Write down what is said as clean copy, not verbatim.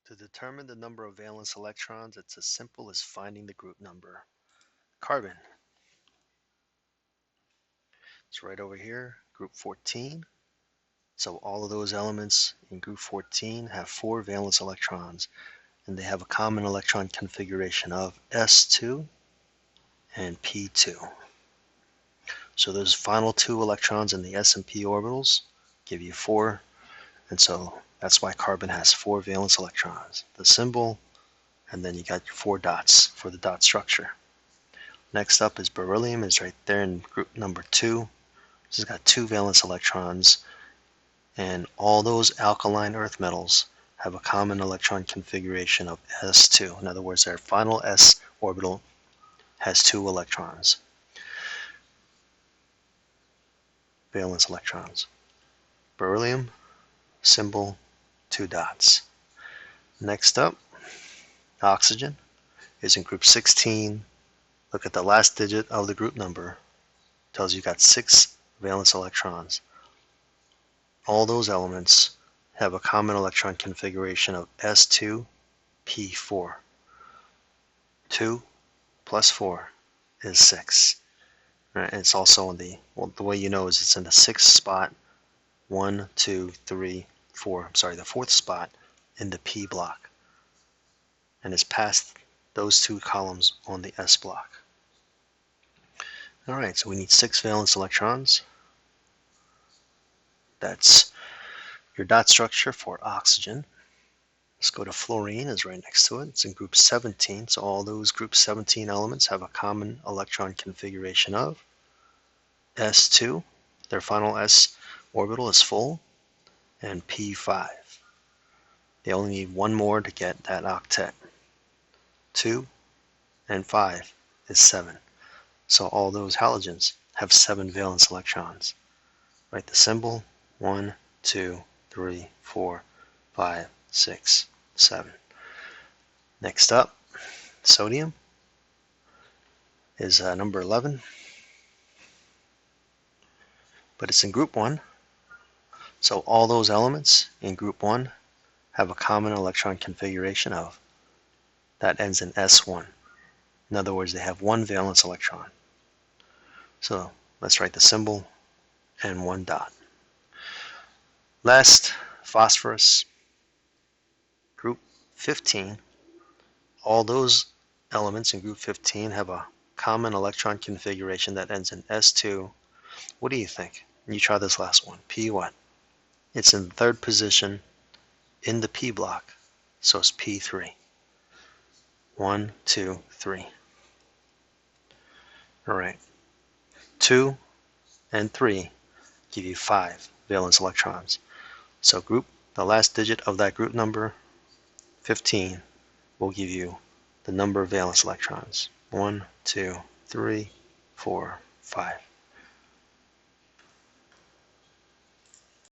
To determine the number of valence electrons, it's as simple as finding the group number. Carbon, it's right over here, group 14. So all of those elements in group 14 have 4 valence electrons, and they have a common electron configuration of S2 and P2. So those final 2 electrons in the S and P orbitals give you 4, and so that's why carbon has 4 valence electrons. The symbol, and then you got your 4 dots for the dot structure. Next up is beryllium, is right there in group number 2. This has got 2 valence electrons, and all those alkaline earth metals have a common electron configuration of S2. In other words, their final S orbital has 2 electrons, valence electrons. Beryllium, symbol, 2 dots. Next up, oxygen is in group 16. Look at the last digit of the group number. Tells you got 6 valence electrons. All those elements have a common electron configuration of S2P4. 2 plus 4 is 6. Right? And it's also in the, well, the way you know is it's in the 6th spot, 1, 2, 3, 4, the 4th spot in the P block. And it's past those 2 columns on the S block. Alright, so we need 6 valence electrons. That's your dot structure for oxygen. Let's go to fluorine, is right next to it. It's in group 17, so all those group 17 elements have a common electron configuration of S2, their final S orbital is full, and P5. They only need 1 more to get that octet. 2 and 5 is 7. So all those halogens have 7 valence electrons. Write the symbol, 1, 2, 3, 4, 5, 6, 7. Next up, sodium is number 11, but it's in group 1. So all those elements in group 1 have a common electron configuration of, that ends in S1. In other words, they have 1 valence electron. So let's write the symbol and 1 dot. Last, phosphorus, group 15. All those elements in group 15 have a common electron configuration that ends in S2. What do you think? You try this last one. P what? It's in the 3rd position in the P block, so it's P3. 1, 2, 3. Alright. 2 and 3 give you 5 valence electrons. So the last digit of that group number, 15, will give you the number of valence electrons. 1, 2, 3, 4, 5.